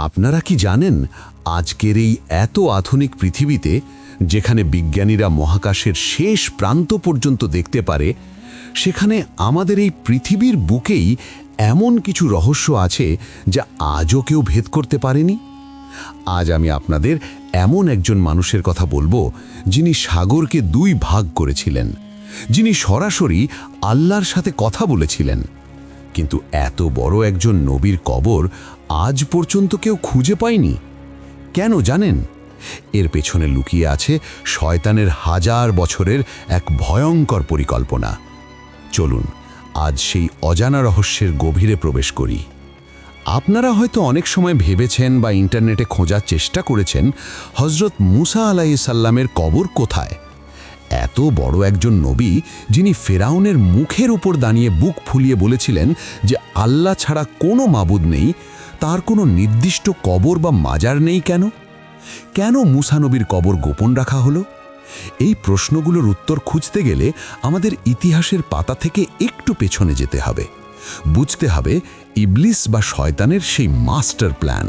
আপনারা কি জানেন আজকের এই এত আধুনিক পৃথিবীতে যেখানে বিজ্ঞানীরা মহাকাশের শেষ প্রান্ত পর্যন্ত দেখতে পারে, সেখানে আমাদের এই পৃথিবীর বুকেই এমন কিছু রহস্য আছে যা আজও কেউ ভেদ করতে পারেনি। আজ আমি আপনাদের এমন একজন মানুষের কথা বলবো যিনি সাগরকে দুই ভাগ করেছিলেন, যিনি সরাসরি আল্লাহর সাথে কথা বলেছিলেন। কিন্তু এত বড় একজন নবীর কবর আজ পর্যন্ত কেউ খুঁজে পায়নি। কেন জানেন? এর পেছনে লুকিয়ে আছে শয়তানের হাজার বছরের এক ভয়ঙ্কর পরিকল্পনা। চলুন আজ সেই অজানা রহস্যের গভীরে প্রবেশ করি। আপনারা হয়তো অনেক সময় ভেবেছেন বা ইন্টারনেটে খোঁজার চেষ্টা করেছেন হযরত মুসা আলাইহিস সালামের কবর কোথায়। এত বড় একজন নবী, যিনি ফেরাউনের মুখের উপর দাঁড়িয়ে বুক ফুলিয়ে বলেছিলেন যে আল্লাহ ছাড়া কোনো মাবুদ নেই, তার কোনো নির্দিষ্ট কবর বা মাজার নেই কেন? কেন মুসা নবীর কবর গোপন রাখা হলো? এই প্রশ্নগুলোর উত্তর খুঁজতে গেলে আমাদের ইতিহাসের পাতা থেকে একটু পেছনে যেতে হবে। বুঝতে হবে ইবলিস বা শয়তানের সেই মাস্টার প্ল্যান,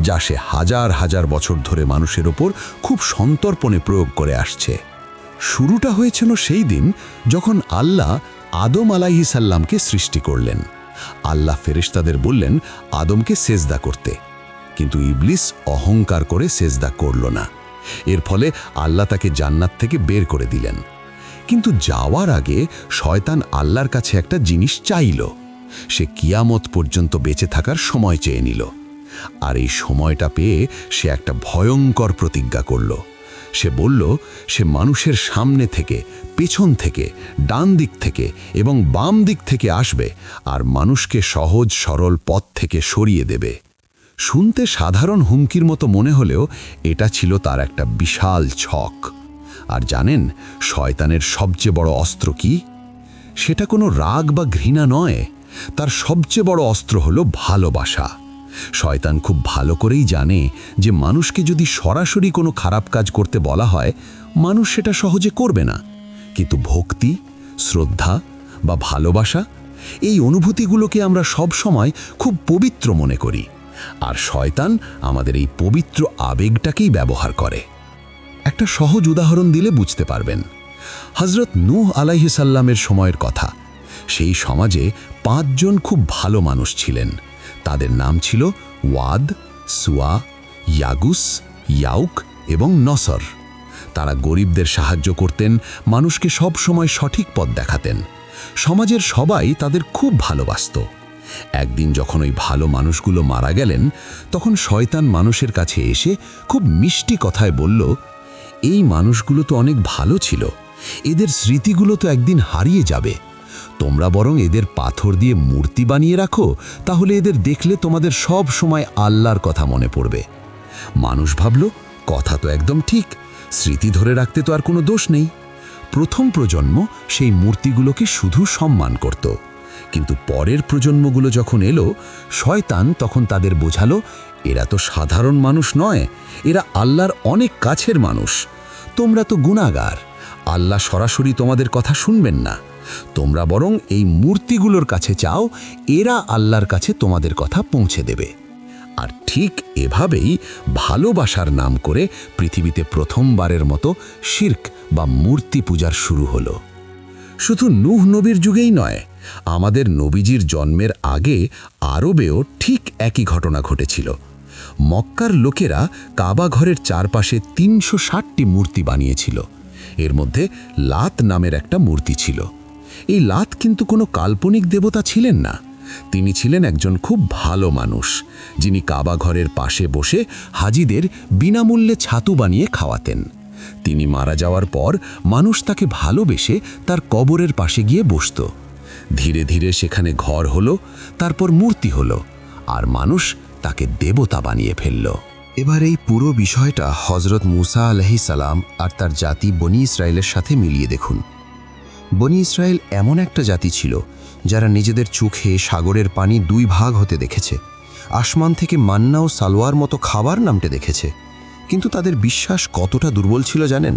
যা সে হাজার হাজার বছর ধরে মানুষের ওপর খুব সন্তর্পণে প্রয়োগ করে আসছে। শুরুটা হয়েছিল সেই দিন যখন আল্লাহ আদম আলাইহিস সালামকে সৃষ্টি করলেন। আল্লাহ ফেরেশতাদের বললেন আদমকে সেজদা করতে, কিন্তু ইবলিস অহংকার করে সেজদা করল না। এর ফলে আল্লাহ তাকে জান্নাত থেকে বের করে দিলেন। কিন্তু যাওয়ার আগে শয়তান আল্লাহর কাছে একটা জিনিস চাইল। সে কিয়ামত পর্যন্ত বেঁচে থাকার সময় চেয়ে নিল। আর এই সময়টা পেয়ে সে একটা ভয়ঙ্কর প্রতিজ্ঞা করল। সে বলল সে মানুষের সামনে থেকে, পেছন থেকে, ডান দিক থেকে এবং বাম দিক থেকে আসবে আর মানুষকে সহজ সরল পথ থেকে সরিয়ে দেবে। শুনতে সাধারণ হুমকির মতো মনে হলেও এটা ছিল তার একটা বিশাল ছক। আর জানেন শয়তানের সবচেয়ে বড় অস্ত্র কি? সেটা কোনো রাগ বা ঘৃণা নয়, তার সবচেয়ে বড় অস্ত্র হলো ভালোবাসা। শয়তান খুব ভালো করেই জানে যে মানুষকে যদি সরাসরি কোনো খারাপ কাজ করতে বলা হয়, মানুষ সেটা সহজে করবে না। কিন্তু ভক্তি, শ্রদ্ধা বা ভালোবাসা, এই অনুভূতিগুলোকে আমরা সব সময় খুব পবিত্র মনে করি। আর শয়তান আমাদের এই পবিত্র আবেগটাকেই ব্যবহার করে। একটা সহজ উদাহরণ দিলে বুঝতে পারবেন। হযরত নূহ আলাইহিস সালামের সময়ের কথা। সেই সমাজে 5 জন খুব ভালো মানুষ ছিলেন। তাদের নাম ছিল ওয়াদ, সুয়া, ইয়াগুস, ইয়াউক এবং নসর। তারা গরিবদের সাহায্য করতেন, মানুষকে সব সময় সঠিক পথ দেখাতেন। সমাজের সবাই তাদের খুব ভালোবাসত। একদিন যখন ওই ভালো মানুষগুলো মারা গেলেন, তখন শয়তান মানুষের কাছে এসে খুব মিষ্টি কথায় বলল, এই মানুষগুলো তো অনেক ভালো ছিল, এদের স্মৃতিগুলো তো একদিন হারিয়ে যাবে। তোমরা বরং এদের পাথর দিয়ে মূর্তি বানিয়ে রাখো, তাহলে এদের দেখলে তোমাদের সব সময় আল্লাহর কথা মনে পড়বে। মানুষ ভাবল কথা তো একদম ঠিক, স্মৃতি ধরে রাখতে তো আর কোনো দোষ নেই। প্রথম প্রজন্ম সেই মূর্তিগুলোকে শুধু সম্মান করত। কিন্তু পরের প্রজন্মগুলো যখন এলো, শয়তান তখন তাদের বোঝালো এরা তো সাধারণ মানুষ নয়, এরা আল্লাহর অনেক কাছের মানুষ। তোমরা তো গুনাহগার, আল্লাহ সরাসরি তোমাদের কথা শুনবেন না। তোমরা বরং এই মূর্তিগুলোর কাছে চাও, এরা আল্লাহর কাছে তোমাদের কথা পৌঁছে দেবে। আর ঠিক এভাবেই ভালোবাসার নাম করে পৃথিবীতে প্রথমবারের মতো শিরক বা মূর্তি পূজার শুরু হলো। শুধু নূহ নবীর যুগেই নয়, আমাদের নবীজির জন্মের আগে আরবেও ঠিক একই ঘটনা ঘটেছিল। মক্কার লোকেরা কাবা ঘরের চারপাশে 360টি মূর্তি বানিয়েছিল। এর মধ্যে লাত নামের একটা মূর্তি ছিল। এই লাত কিন্তু কোনো কাল্পনিক দেবতা ছিলেন না। তিনি ছিলেন একজন খুব ভালো মানুষ, যিনি কাবা ঘরের পাশে বসে হাজিদের বিনামূল্যে ছাতু বানিয়ে খাওয়াতেন। তিনি মারা যাওয়ার পর মানুষ তাকে ভালোবেসে তার কবরের পাশে গিয়ে বসত। ধীরে ধীরে সেখানে ঘর হলো, তারপর মূর্তি হলো, আর মানুষ তাকে দেবতা বানিয়ে ফেলল। এবার এই পুরো বিষয়টা হযরত মুসা আলাইহিস সালাম আর তার জাতি বনি ইসরায়েলের সাথে মিলিয়ে দেখুন। বনি ইসরায়েল এমন একটা জাতি ছিল যারা নিজেদের চোখে সাগরের পানি 2 ভাগ হতে দেখেছে, আসমান থেকে মান্না ও সালোয়ার মতো খাবার নামতে দেখেছে। কিন্তু তাদের বিশ্বাস কতটা দুর্বল ছিল জানেন?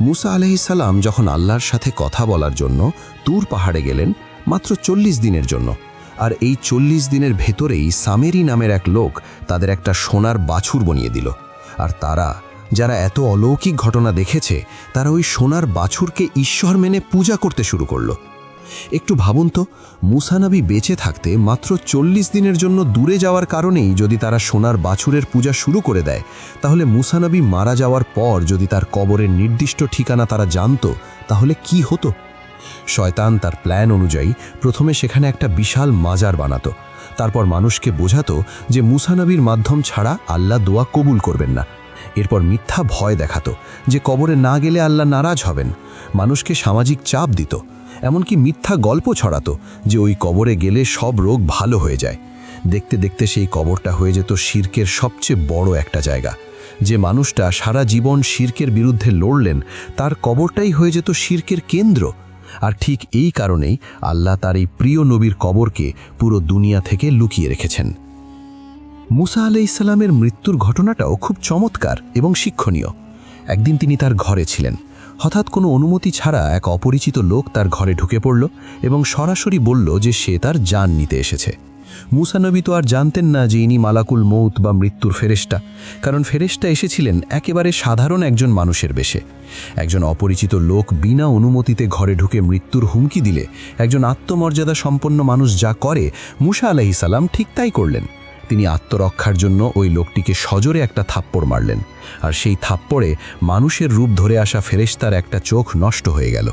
মুসা আলাইহিস সালাম যখন আল্লাহর সাথে কথা বলার জন্য তুর পাহাড়ে গেলেন মাত্র 40 দিনের জন্য, আর এই 40 দিনের ভেতরেই সামেরি নামের এক লোক তাদের একটা সোনার বাছুর বানিয়ে দিল। আর তারা, যারা এত অলৌকিক ঘটনা দেখেছে, তারা ওই সোনার বাছুরকে ঈশ্বর মেনে পূজা করতে শুরু করলো। একটু ভাবুন তো, মুসা নবী বেঁচে থাকতে মাত্র 40 দিনের জন্য দূরে যাওয়ার কারণেই যদি তারা সোনার বাছুরের পূজা শুরু করে দেয়, তাহলে মুসা নবী মারা যাওয়ার পর যদি তার কবরের নির্দিষ্ট ঠিকানা তারা জানতো, তাহলে কি হতো? শয়তান তার প্ল্যান অনুযায়ী প্রথমে সেখানে একটা বিশাল মাজার বানাতো, তারপর মানুষকে বোঝাতো যে মুসা নবীর মাধ্যম ছাড়া আল্লাহ দোয়া কবুল করবেন না। এরপর মিথ্যা ভয় দেখাতো যে কবরে না গেলে আল্লাহ নারাজ হবেন, মানুষকে সামাজিক চাপ দিত, এমনকি মিথ্যা গল্প ছড়াতো যে ওই কবরে গেলে সব রোগ ভালো হয়ে যায়। দেখতে দেখতে সেই কবরটা হয়ে যেত শিরকের সবচেয়ে বড় একটা জায়গা। যে মানুষটা সারা জীবন শিরকের বিরুদ্ধে লড়লেন, তার কবরটাই হয়ে যেত শিরকের কেন্দ্র। আর ঠিক এই কারণেই আল্লাহ তার এই প্রিয় নবীর কবরকে পুরো দুনিয়া থেকে লুকিয়ে রেখেছেন। মুসা আলাইহিস সালামের মৃত্যুর ঘটনাটাও খুব চমৎকার এবং শিক্ষণীয়। একদিন তিনি তার ঘরে ছিলেন। হঠাৎ কোনো অনুমতি ছাড়া এক অপরিচিত লোক তার ঘরে ঢুকে পড়ল এবং সরাসরি বলল যে সে তার জান নিতে এসেছে। মুসা নবী তো আর জানতেন না যে ইনি মালাকুল মৌত বা মৃত্যুর ফেরেশতা, কারণ ফেরেশতা এসেছিলেন একেবারে সাধারণ একজন মানুষের বেশে। একজন অপরিচিত লোক বিনা অনুমতিতে ঘরে ঢুকে মৃত্যুর হুমকি দিলে একজন আত্মমর্যাদা সম্পন্ন মানুষ যা করে, মুসা আলাইহিস সালাম ঠিক তাই করলেন। তিনি আত্মরক্ষার জন্য ওই লোকটিকে সজোরে একটা থাপ্পড় মারলেন, আর সেই থাপ্পড়ে মানুষের রূপ ধরে আসা ফেরেশতার একটা চোখ নষ্ট হয়ে গেল।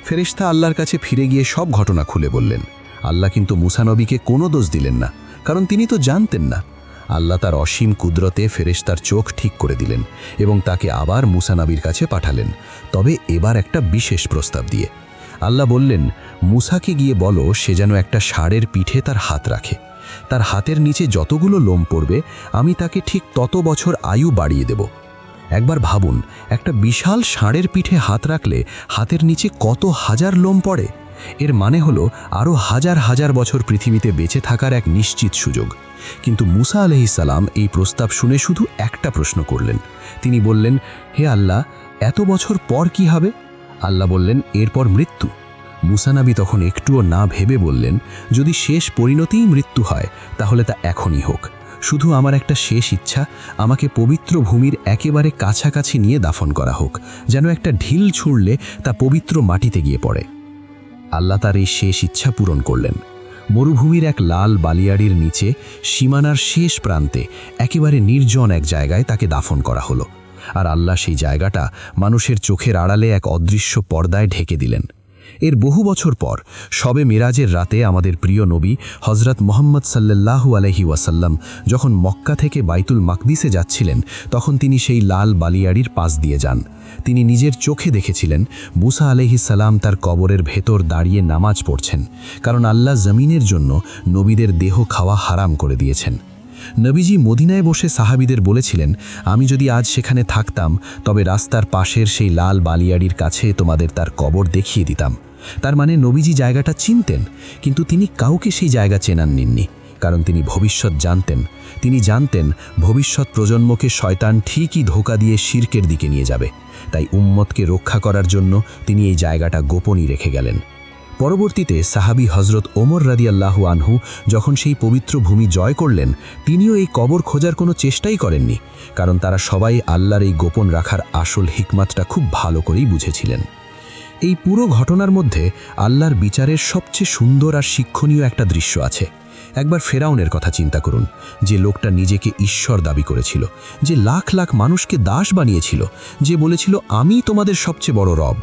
ফেরেশতা আল্লাহর কাছে ফিরে গিয়ে সব ঘটনা খুলে বললেন। আল্লাহ কিন্তু মুসা নবীকে কোনো দোষ দিলেন না, কারণ তিনি তো জানতেন না। আল্লাহ তার অসীম কুদরতে ফেরেশতার চোখ ঠিক করে দিলেন এবং তাকে আবার মুসা নবীর কাছে পাঠালেন, তবে এবার একটা বিশেষ প্রস্তাব দিয়ে। আল্লাহ বললেন, মুসাকে গিয়ে বলো সে যেন একটা ষাঁড়ের পিঠে তার হাত রাখে। তার হাতের নিচে যতগুলো লোম পড়বে, আমি তাকে ঠিক তত বছর আয়ু বাড়িয়ে দেব। একবার ভাবুন, একটা বিশাল ষাঁড়ের পিঠে হাত রাখলে হাতের নিচে কত হাজার লোম পড়ে। এর মানে হলো আরও হাজার হাজার বছর পৃথিবীতে বেঁচে থাকার এক নিশ্চিত সুযোগ। কিন্তু মুসা আলাইহিস সালাম এই প্রস্তাব শুনে শুধু একটা প্রশ্ন করলেন। তিনি বললেন, হে আল্লাহ, এত বছর পর কি হবে? আল্লাহ বললেন, এরপর মৃত্যু। মুসা নবী তখন একটুও না ভেবে বললেন, যদি শেষ পরিণতিই মৃত্যু হয় তাহলে তা এখনই হোক। শুধু আমার একটা শেষ ইচ্ছা, আমাকে পবিত্র ভূমির একেবারে কাছাকাছি নিয়ে দাফন করা হোক, যেন একটা ঢিল ছুঁড়লে তা পবিত্র মাটিতে গিয়ে পড়ে। আল্লাহ তার এই শেষ ইচ্ছা পূরণ করলেন। মরুভূমির এক লাল বালিয়াড়ির নিচে সীমানার শেষ প্রান্তে একেবারে নির্জন এক জায়গায় তাকে দাফন করা হলো। আর আল্লাহ সেই জায়গাটা মানুষের চোখের আড়ালে এক অদৃশ্য পর্দায় ঢেকে দিলেন। এর বহু বছর পর শবে মিরাজের রাতে আমাদের প্রিয় নবী হযরত মুহাম্মদ সাল্লাল্লাহু আলাইহি ওয়াসাল্লাম যখন মক্কা থেকে বাইতুল মাকদিসে যাচ্ছিলেন, তখন তিনি সেই লাল বালিয়াড়ির পাশ দিয়ে যান। তিনি নিজের চোখে দেখেছিলেন মুসা আলাইহিস সালাম তার কবরের ভেতর দাঁড়িয়ে নামাজ পড়ছেন, কারণ আল্লাহ জমিনের জন্য নবীদের দেহ খাওয়া হারাম করে দিয়েছেন। নবীজি মদিনায় বসে সাহাবীদের বলেছিলেন, আমি যদি আজ সেখানে থাকতাম তবে রাস্তার পাশের সেই লাল বালিয়াড়ির কাছে তোমাদের তার কবর দেখিয়ে দিতাম। তার মানে নবীজি জায়গাটা চিনতেন, কিন্তু তিনি কাউকে সেই জায়গা চেনান নিননি, কারণ তিনি ভবিষ্যৎ জানতেন। তিনি জানতেন ভবিষ্যৎ প্রজন্মকে শয়তান ঠিকই ধোঁকা দিয়ে শিরকের দিকে নিয়ে যাবে। তাই উম্মতকে রক্ষা করার জন্য তিনি এই জায়গাটা গোপনই রেখে গেলেন। পরবর্তীতে সাহাবী হজরত ওমর রাদিয়াল্লাহু আনহু যখন সেই পবিত্র ভূমি জয় করলেন, তিনিও এই কবর খোঁজার কোনো চেষ্টাই করেননি, কারণ তারা সবাই আল্লাহর এই গোপন রাখার আসল হিকমতটা খুব ভালো করেই বুঝেছিলেন। এই পুরো ঘটনার মধ্যে আল্লাহর বিচারের সবচেয়ে সুন্দর আর শিক্ষণীয় একটা দৃশ্য আছে। একবার ফেরাউনের কথা চিন্তা করুন, যে লোকটা নিজেকে ঈশ্বর দাবি করেছিল, যে লাখ লাখ মানুষকে দাস বানিয়েছিল, যে বলেছিল আমি তোমাদের সবচেয়ে বড় রব।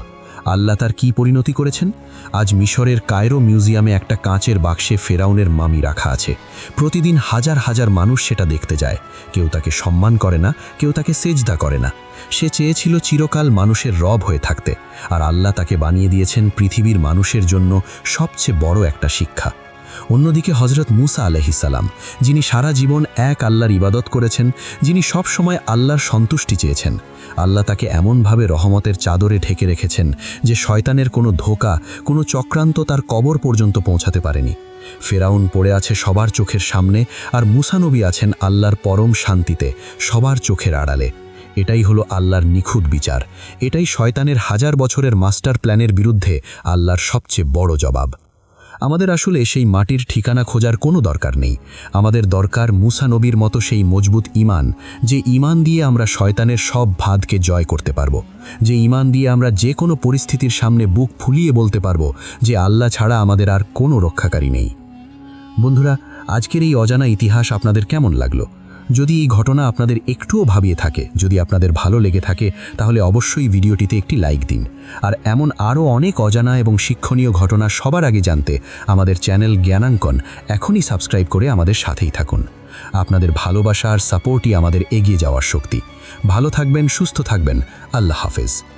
আল্লাহ তার কি পরিণতি করেছেন? আজ মিশরের কায়রো মিউজিয়ামে একটা কাঁচের বাক্সে ফেরাউনের মামি রাখা আছে। প্রতিদিন হাজার হাজার মানুষ সেটা দেখতে যায়। কেউ তাকে সম্মান করে না, কেউ তাকে সেজদা করে না। সে চেয়েছিল চিরকাল মানুষের রব হয়ে থাকতে, আর আল্লাহ তাকে বানিয়ে দিয়েছেন পৃথিবীর মানুষের জন্য সবচেয়ে বড় একটা শিক্ষা। অন্যদিকে হযরত মুসা আলাইহিস সালাম, যিনি সারা জীবন এক আল্লাহর ইবাদত করেছেন, যিনি সব সময় আল্লাহর সন্তুষ্টি চেয়েছেন, আল্লাহ তাকে এমনভাবে রহমতের চাদরে ঢেকে রেখেছেন যে শয়তানের কোনো ধোঁকা, কোনো চক্রান্ত তার কবর পর্যন্ত পৌঁছাতে পারেনি। ফেরাউন পড়ে আছে সবার চোখের সামনে, আর মুসা নবী আছেন আল্লাহর পরম শান্তিতে, সবার চোখের আড়ালে। এটাই হলো আল্লাহর নিখুঁত বিচার। এটাই শয়তানের হাজার বছরের মাস্টার প্ল্যানের বিরুদ্ধে আল্লাহর সবচেয়ে বড় জবাব। আমাদের আসলে সেই মাটির ঠিকানা খোঁজার কোনো দরকার নেই। আমাদের দরকার মুসা নবীর মতো সেই মজবুত ঈমান, যে ঈমান দিয়ে আমরা শয়তানের সব ভাদকে জয় করতে পারবো, যে ঈমান দিয়ে আমরা যে কোনো পরিস্থিতির সামনে বুক ফুলিয়ে বলতে পারবো যে আল্লাহ ছাড়া আমাদের আর কোনো রক্ষাকারী নেই। বন্ধুরা, আজকের এই অজানা ইতিহাস আপনাদের কেমন লাগলো? যদি এই ঘটনা আপনাদের একটুও ভাবিয়ে থাকে, যদি আপনাদের ভালো লেগে থাকে, তাহলে অবশ্যই ভিডিওটিতে একটি লাইক দিন। আর এমন আরও অনেক অজানা এবং শিক্ষণীয় ঘটনা সবার আগে জানতে আমাদের চ্যানেল জ্ঞানাঙ্কন এখনই সাবস্ক্রাইব করে আমাদের সাথেই থাকুন। আপনাদের ভালোবাসা আর সাপোর্টই আমাদের এগিয়ে যাওয়ার শক্তি। ভালো থাকবেন, সুস্থ থাকবেন। আল্লাহ হাফেজ।